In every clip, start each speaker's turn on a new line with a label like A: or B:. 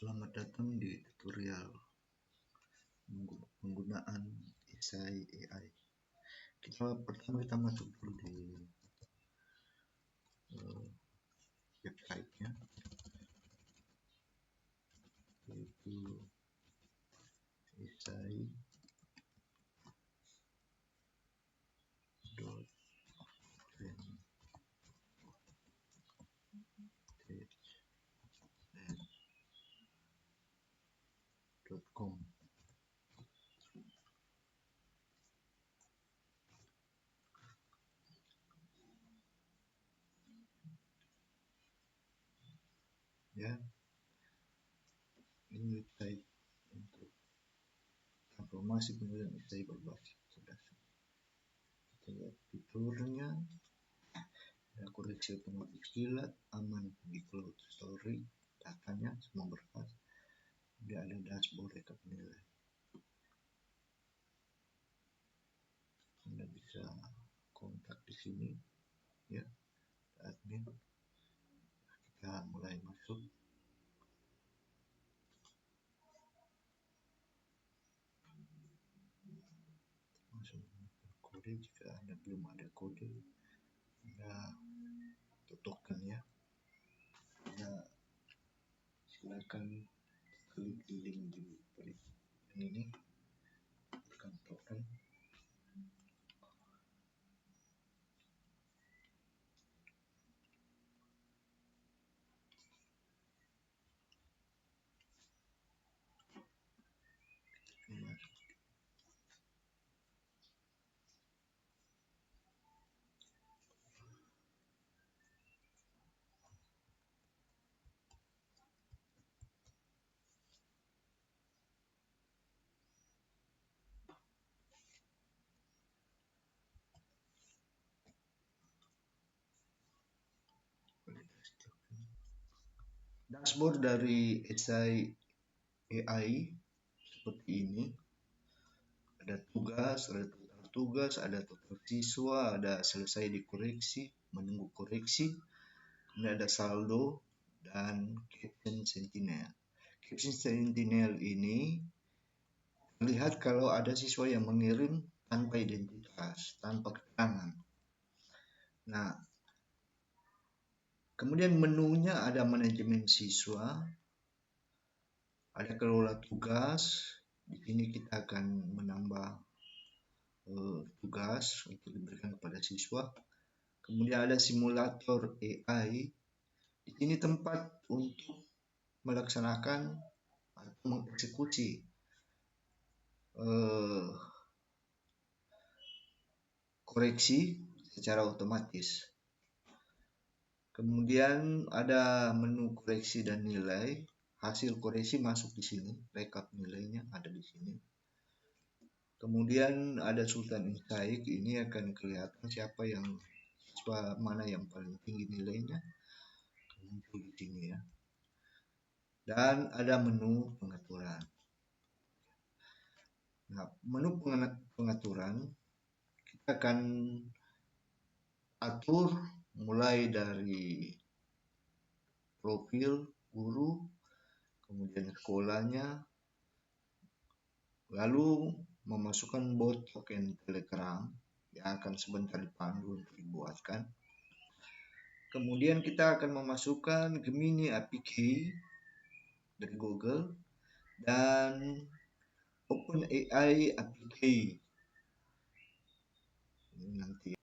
A: Selamat datang di tutorial penggunaan Esai AI. Pertama kita masuk dulu di website-nya, yaitu esai.com. Ya, ini website untuk informasi penggunaan Esai berbasis cerdas. Kita lihat fiturnya, ada koreksi otomatis kilat, aman di cloud storage, datanya semua berkas. Dia ada dashboard rekap nilai. Anda bisa kontak di sini, ya, admin. Kita mulai masuk. Kode, jika Anda belum ada kode, Anda tutupkan ya. Anda silakan klik di link di balik ini, tekan token. Dashboard dari Esai AI seperti ini. Ada tugas, ada total tugas, ada total siswa, ada selesai dikoreksi, menunggu koreksi, kemudian ada saldo dan caption sentinel. Caption sentinel ini lihat kalau ada siswa yang mengirim tanpa identitas, tanpa keterangan. Nah, kemudian menunya ada manajemen siswa, ada kelola tugas. Di sini kita akan menambah tugas untuk diberikan kepada siswa. Kemudian ada simulator AI. Di sini tempat untuk melaksanakan atau mengeksekusi koreksi secara otomatis. Kemudian ada menu koreksi dan nilai. Hasil koreksi masuk di sini, rekap nilainya ada di sini. Kemudian ada Sultan Insight, ini akan kelihatan siapa yang siswa mana yang paling tinggi nilainya, muncul di sini ya. Dan ada menu pengaturan. Nah, menu pengaturan kita akan atur mulai dari profil guru, kemudian sekolahnya, lalu memasukkan bot token Telegram yang akan sebentar dipandu untuk dibuatkan. Kemudian kita akan memasukkan Gemini APK dari Google dan OpenAI APK. Ini nanti.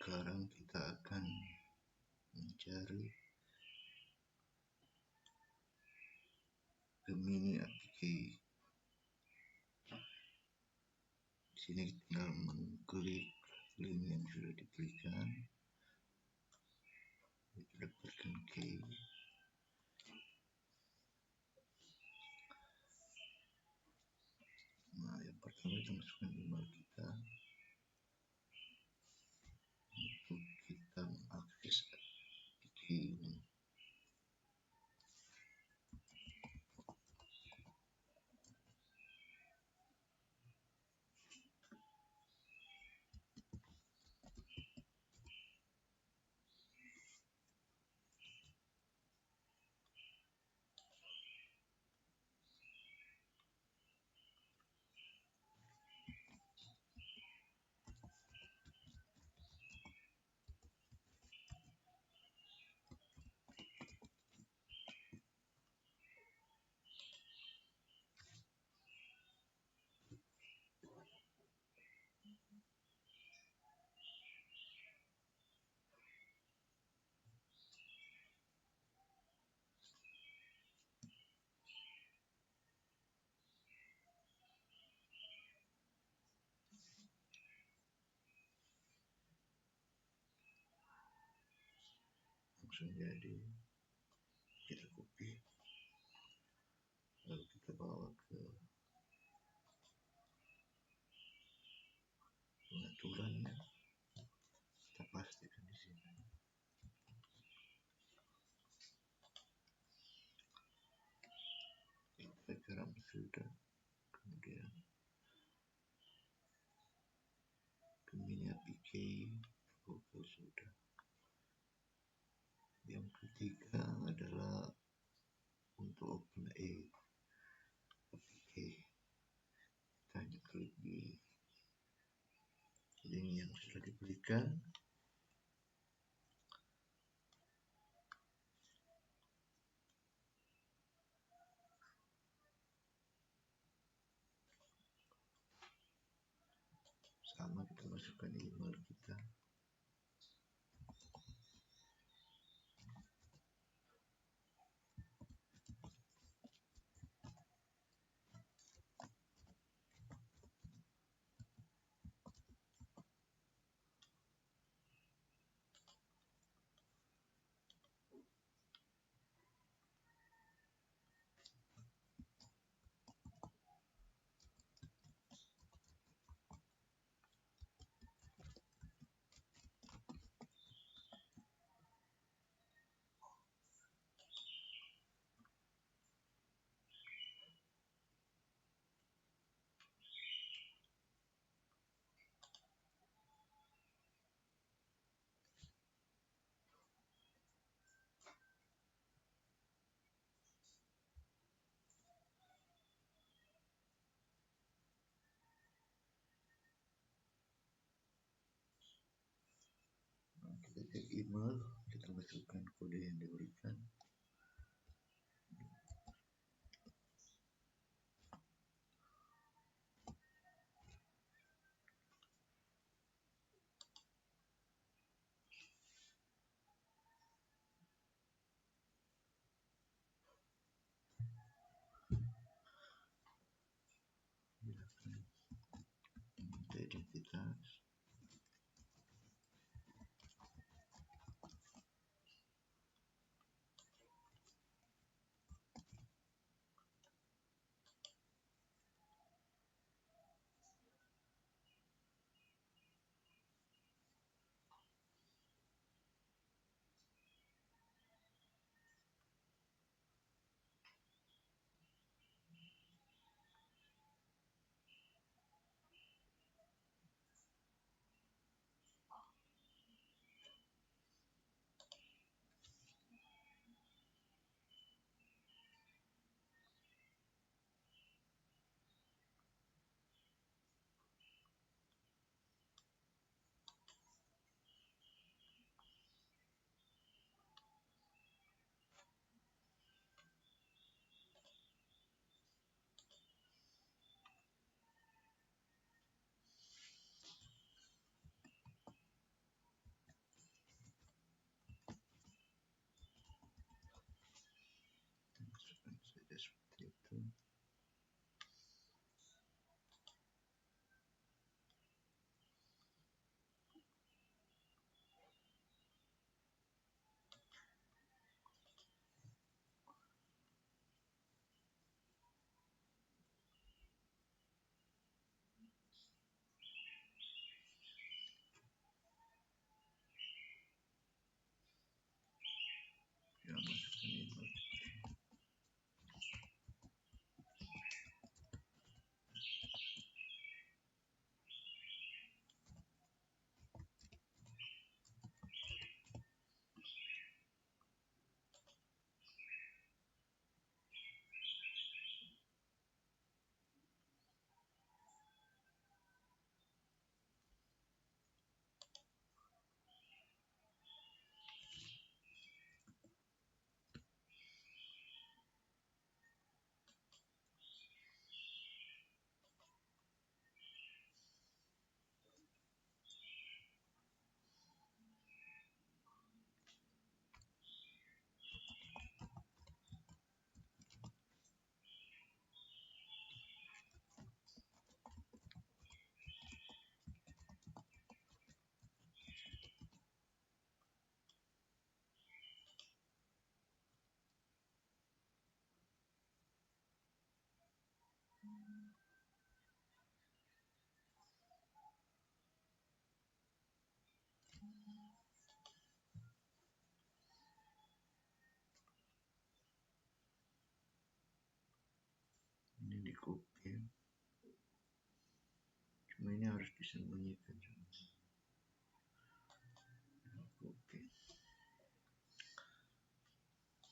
A: Sekarang kita akan mencari Gemini APK. Di sini tinggal mengklik link yang sudah diberikan, kita dapatkan key. Nah, yang pertama kita masukkan email kita untuk kita mengakses APK ini. Langsung jadi, kita copy, lalu kita bawa ke pengaturannya, kita pastikan di sini. Instagram sudah, kemudian Gemini APK, Google sudah. Yang ketiga adalah untuk OpenAI APK. Kita hanya klik di link yang sudah diberikan. Sama, kita masukkan email kita. Nah, kita cek email, kita masukkan kode yang diberikan. Minta identitas. copy, cuma ini harus disembunyikan. Copy,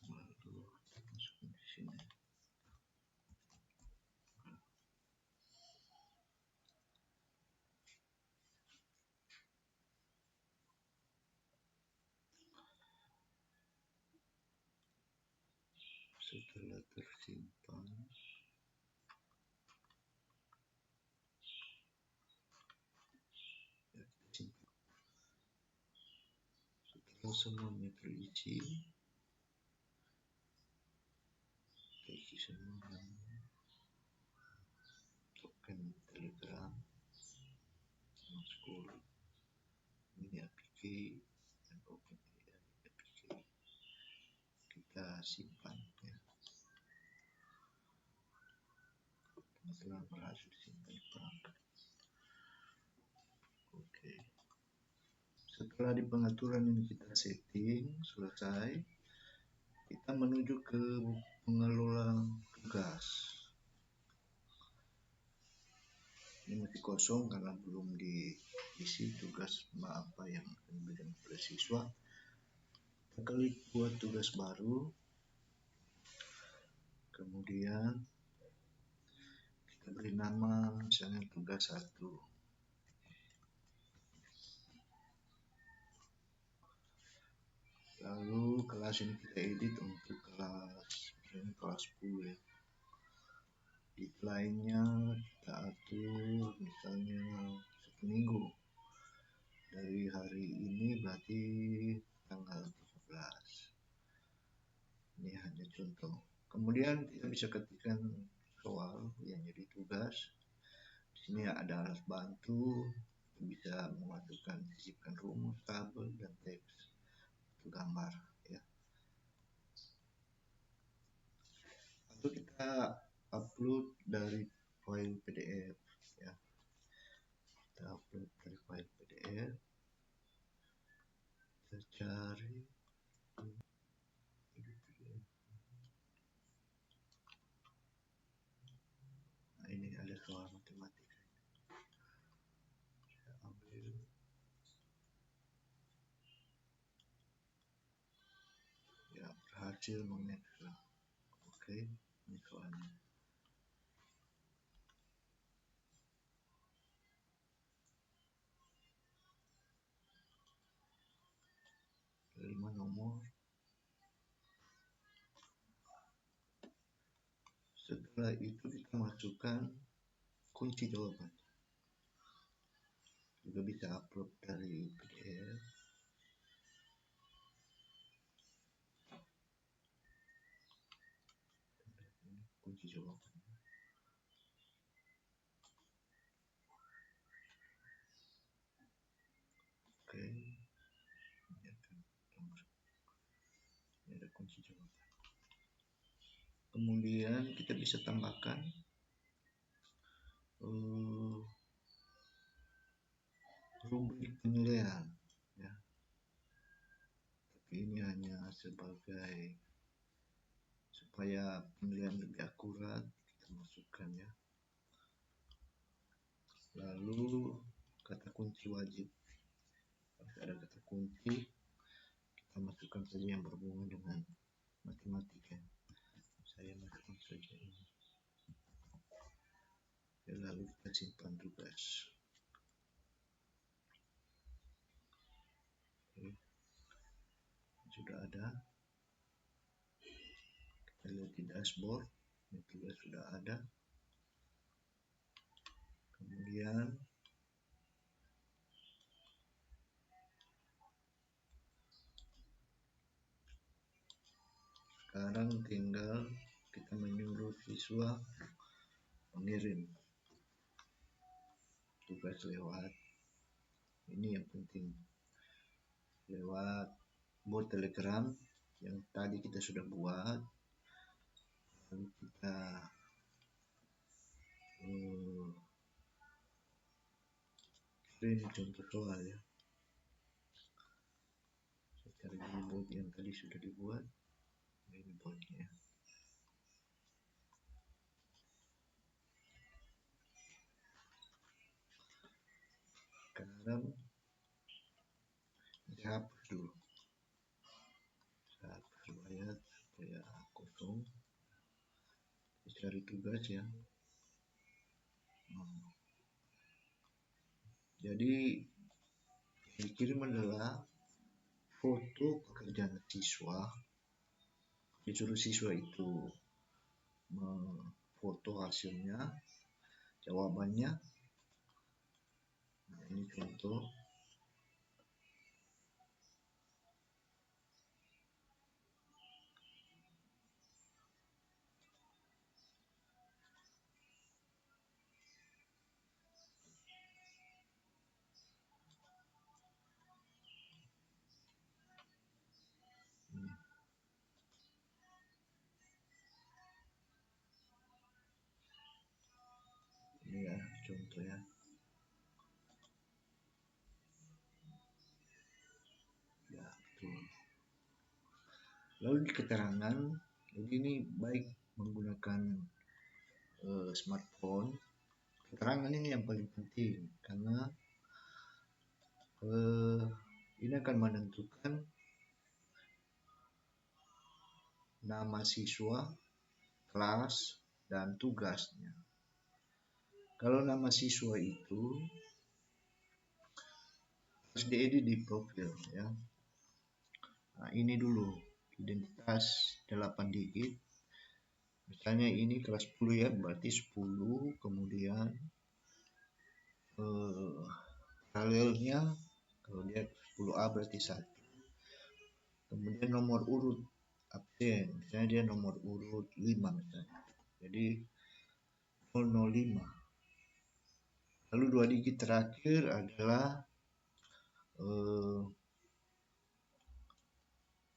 A: lalu masukkan di sini. Setelah tersimpan, ya, simpan. Setelah semuanya terisi, isi semua token Telegram, school, ini APK, dan OpenAI APK. Kita simpan ya. Telah berhasil simpan perangkat. Oke. Setelah di pengaturan yang kita setting selesai, kita menuju ke pengelola tugas. Ini masih kosong karena belum diisi tugas apa yang akan diberikan kepada siswa. Kita klik buat tugas baru, kemudian kita beri nama misalnya tugas 1. Lalu kelas ini kita edit untuk kelas, misalnya kelas 10 ya. Di lainnya kita atur misalnya 1 minggu. Dari hari ini berarti tanggal 14. Ini hanya contoh. Kemudian kita bisa ketikkan soal yang jadi tugas. Di sini ada alat bantu, bisa memasukkan, sisipkan rumus, tabel, dan teks atau gambar ya. Atau kita upload dari file PDF ya. Kita upload dari file PDF. Kita cari. Nah, ini ada soal matematika. Saya ambil. Ya, berhasil mengekstrak. Oke, ini soalnya. Lima nomor. Setelah itu kita masukkan kunci jawaban. Juga bisa upload dari PDF. Kunci jawaban. Oke. Ini ada kunci jawaban. Kemudian kita bisa tambahkan rubrik penilaian ya. Tapi ini hanya sebagai supaya penilaian lebih akurat, kita masukkan ya. Lalu kata kunci wajib, harus ada kata kunci, kita masukkan saja yang berhubungan dengan matematika. Saya masukkan saja ini. Lalu kita simpan tugas. Oke. Sudah ada. Kita lihat di dashboard, ini tugas sudah ada. Kemudian sekarang tinggal kita menyuruh siswa mengirim tugas lewat ini, yang penting lewat bot Telegram yang tadi kita sudah buat. Lalu kita kirim contoh soal ya. Saya cari di bot yang tadi sudah dibuat. Ini botnya. sekarang saya hapus dulu, saya hapus supaya kosong. Cari tugas ya. Jadi yang dikirim adalah foto pekerjaan siswa. Disuruh siswa itu foto hasilnya, jawabannya. Nah, ini contoh. Ini ya contoh ya. Ya, betul. Lalu di keterangan, jadi ini baik menggunakan smartphone. Keterangan ini yang paling penting karena ini akan menentukan nama siswa, kelas, dan tugasnya. Kalau nama siswa itu harus diedit di profil ya. Nah, ini dulu identitas 8 digit. Misalnya ini kelas 10 ya, berarti 10, kemudian paralelnya kalau dia 10A berarti 1. Kemudian nomor urut absen, misalnya dia nomor urut 5 misalnya. Jadi 005. Lalu 2 digit terakhir adalah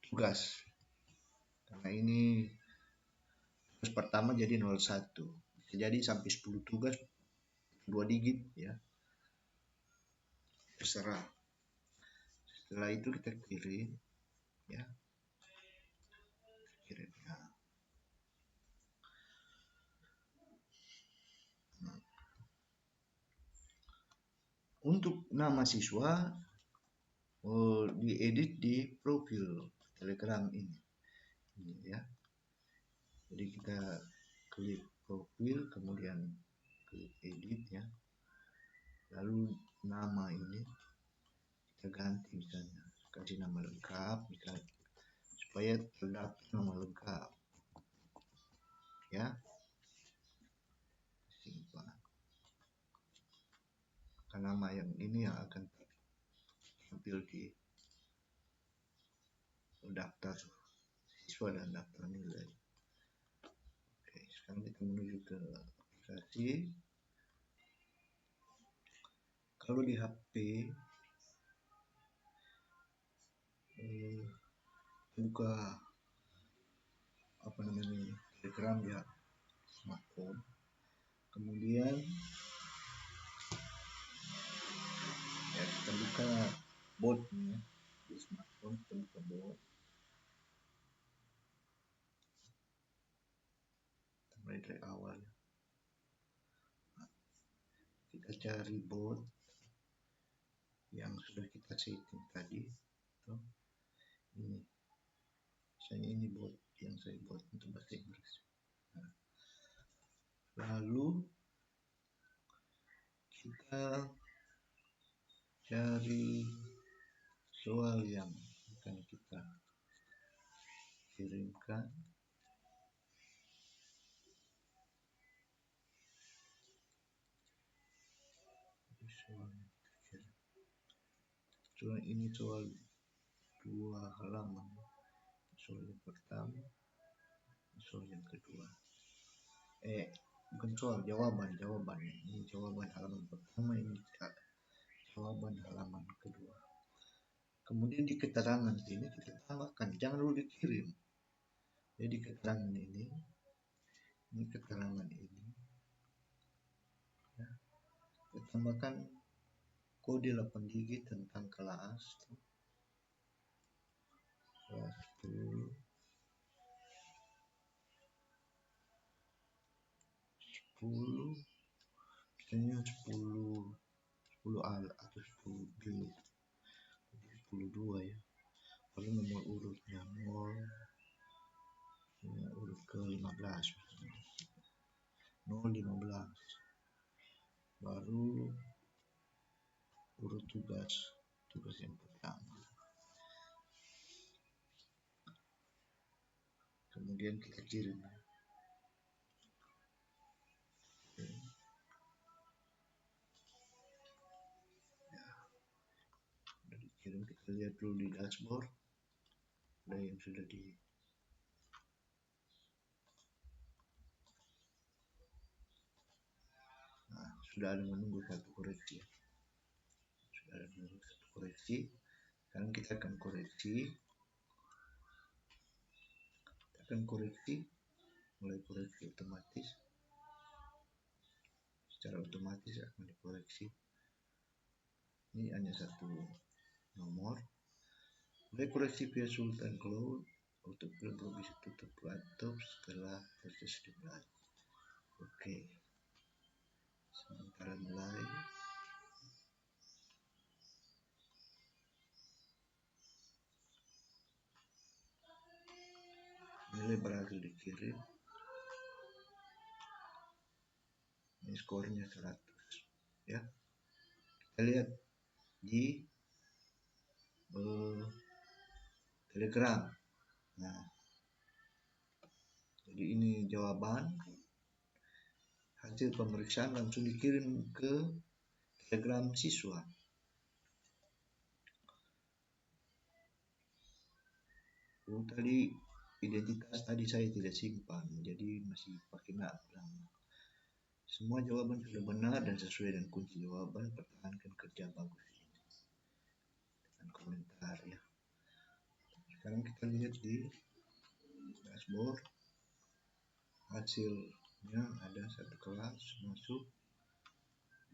A: tugas. Karena ini tugas pertama jadi 01. Bisa jadi sampai 10 tugas 2 digit ya. Terserah. Setelah itu kita kirim ya. Kirim ya. Untuk nama siswa diedit di profil Telegram ini ya. Jadi kita klik profil, kemudian klik edit ya. Lalu nama ini kita ganti, misalnya kasih nama lengkap misalnya, supaya terdapat nama lengkap ya. Simpan. Karena nama yang ini yang akan tampil di daftar siswa dan daftar nilai. Oke, sekarang kita menuju ke aplikasi. Kalau di HP buka apa namanya Telegram ya, smartphone. Kemudian ya kita buka botnya di smartphone, kita buka bot. Kita mulai dari awal. Kita cari bot yang sudah kita setting tadi. Ini misalnya ini bot yang saya buat untuk bahasa Inggris. Nah, lalu kita cari soal yang akan kita kirimkan. Soal ini soal 2 halaman. Soal yang pertama, soal yang kedua. Bukan soal, jawaban. Ini jawaban halaman pertama, ini jawaban halaman kedua. Kemudian di keterangan ini kita tambahkan, jangan dulu dikirim. Jadi keterangan ini keterangan ini ya, kita tambahkan kode 8 digit tentang kelas 10, 10, misalnya 10 10A atau 10B, 10.2 ya. Lalu nomor urutnya 0 ya, urut ke 15 015, baru urut tugas yang pertama, kemudian kita kirim ya. Sudah dikirim, kita lihat dulu di dashboard ada yang sudah sudah ada menunggu satu koreksi ya. Sudah ada menunggu satu koreksi. Sekarang kita akan koreksi, mulai koreksi otomatis, secara otomatis akan dikoreksi. Ini hanya satu nomor. Mulai koreksi via Sultan Cloud, autofill belum bisa tutup laptop setelah proses dimulai. Oke, sementara mulai. Nilai berhasil dikirim. Ini skornya 100 ya. Kita lihat di Telegram. Nah, jadi ini jawaban hasil pemeriksaan langsung dikirim ke Telegram siswa. Tadi identitas tadi saya tidak simpan, jadi masih pakai nama. Semua jawaban sudah benar dan sesuai dengan kunci jawaban. Pertahankan kerja bagus ini dengan komentar ya. Sekarang kita lihat di dashboard, hasilnya ada satu kelas masuk,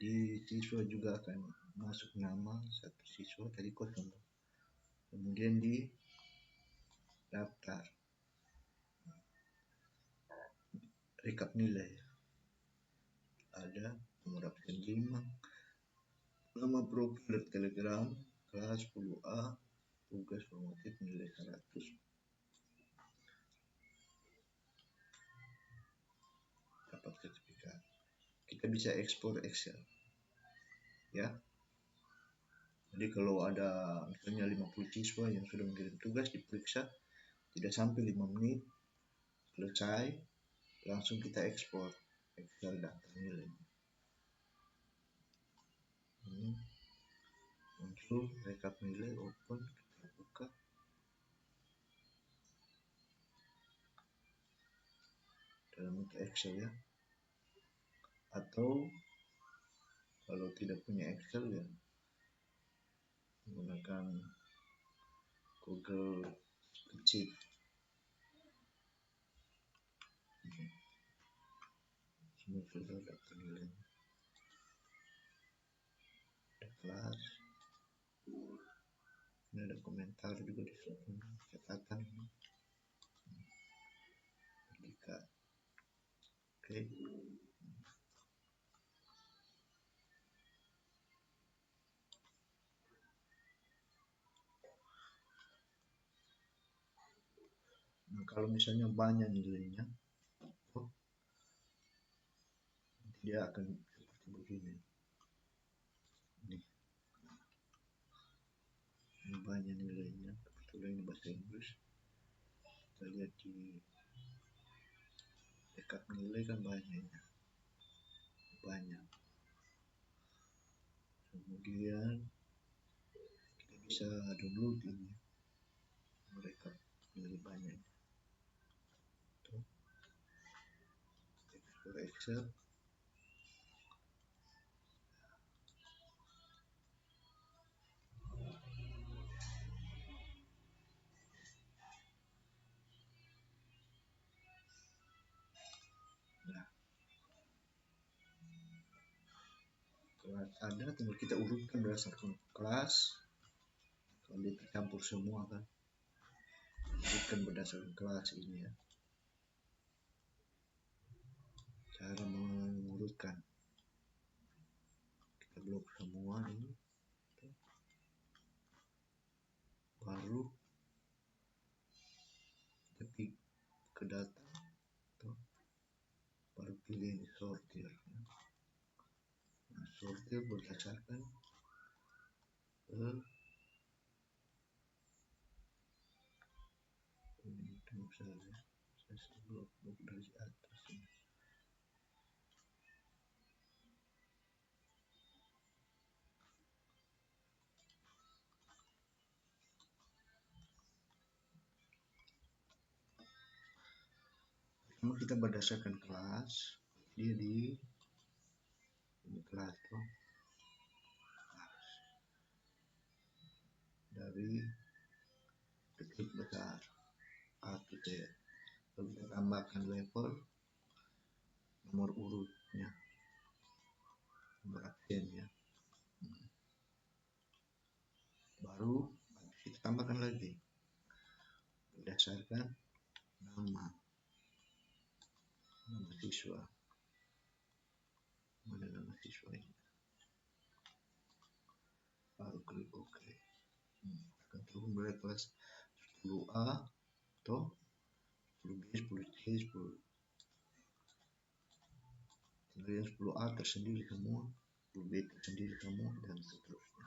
A: di siswa juga akan masuk nama satu siswa tadi kosong, kemudian di daftar rekap nilai ada nomor absen 5, nama profil Telegram, kelas 10A, tugas formatif nilai 100, dapat sertifikat. Kita bisa ekspor Excel ya. Jadi kalau ada misalnya 50 siswa yang sudah mengirim tugas, diperiksa tidak sampai 5 menit selesai, langsung kita ekspor Excel data nilai. Ini muncul rekap nilai, open, kita buka. Dalam bentuk Excel ya. Atau kalau tidak punya Excel ya menggunakan Google Sheet. Semua sudah daftar nilai. Ada kelas. Ini ada komentar juga di sini, catatan. Jika oke. Nah, kalau misalnya banyak nilainya, dia akan seperti begini. Ini banyak nilainya, kebetulan ini bahasa Inggris. Kita lihat di rekap nilai kan banyaknya, banyak. Kemudian kita bisa download ini rekap nilai banyak. Ekspor Excel. Nah, kelas ada, tinggal kita urutkan berdasarkan kelas. Kalau dia tercampur semua kan, urutkan berdasarkan kelas ini ya. Cara mengurutkan, kita blok semua ini, baru ketik ke data, baru pilih sortir. Nah, sortir berdasarkan ini misalnya saya blok dari atas ini. Pertama kita berdasarkan kelas, dia di ini kelas tuh, dari ketik besar A to Z, lalu kita tambahkan level, nomor urutnya, nomor absennya, baru kita tambahkan lagi berdasarkan nama siswa, mana nama siswa ini, baru klik OK. Akan turun mulai kelas 10A atau 10B, 10C, 10A tersendiri semua, 10B tersendiri semua, dan seterusnya.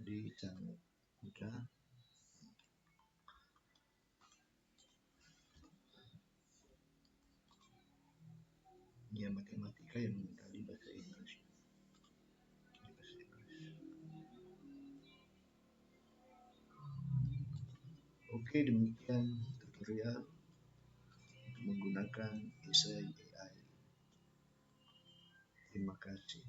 A: Jadi sangat mudah. Ya, matematika yang tadi bahasa Inggris. Oke, demikian tutorial untuk menggunakan Esai AI. Terima kasih.